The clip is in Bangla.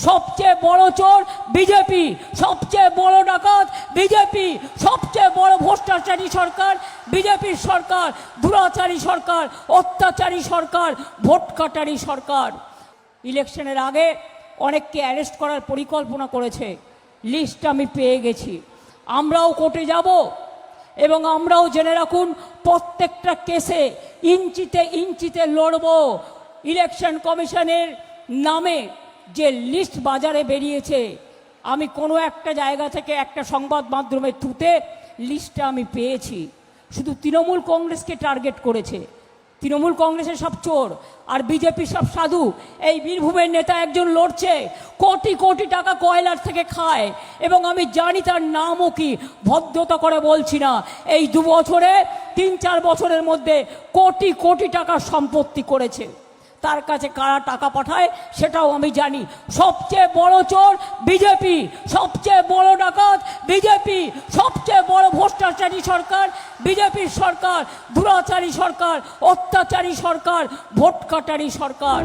সবচেয়ে বড় চোর বিজেপি, সবচেয়ে বড় ডাকাত বিজেপি, সবচেয়ে বড় ভ্রষ্টাচারী সরকার বিজেপির সরকার, দুরাচারী সরকার, অত্যাচারী সরকার, ভোট কাটারি সরকার। ইলেকশনের আগে অনেককে অ্যারেস্ট করার পরিকল্পনা করেছে, লিস্ট আমি পেয়ে গেছি। আমরাও কোর্টে যাব এবং আমরাও জেনে রাখুন প্রত্যেকটা কেসে ইঞ্চিতে ইঞ্চিতে লড়ব। ইলেকশন কমিশনের নামে যে লিস্ট বাজারে বেরিয়েছে, আমি কোনো একটা জায়গা থেকে একটা সংবাদ মাধ্যমের থ্রুতে লিস্টটা আমি পেয়েছি। শুধু তৃণমূল কংগ্রেসকে টার্গেট করেছে। তৃণমূল কংগ্রেসের সব চোর আর বিজেপি সব সাধু। এই বীরভূমের নেতা একজন লড়ছে, কোটি কোটি টাকা কয়লার থেকে খায় এবং আমি জানি তার নামও কি, ভদ্রতা করে বলছি না। এই 2 বছরে 3-4 বছরের মধ্যে কোটি কোটি টাকার সম্পত্তি করেছে। তার কাছে কারা টাকা পাঠায় সেটাও আমি জানি। সবচেয়ে বড় চোর বিজেপি, সবচেয়ে বড় ডাকাত বিজেপি, সবচেয়ে বড় ভ্রষ্টাচারী সরকার বিজেপির সরকার, দুরাচারী সরকার, অত্যাচারী সরকার, ভোট কাটারি সরকার।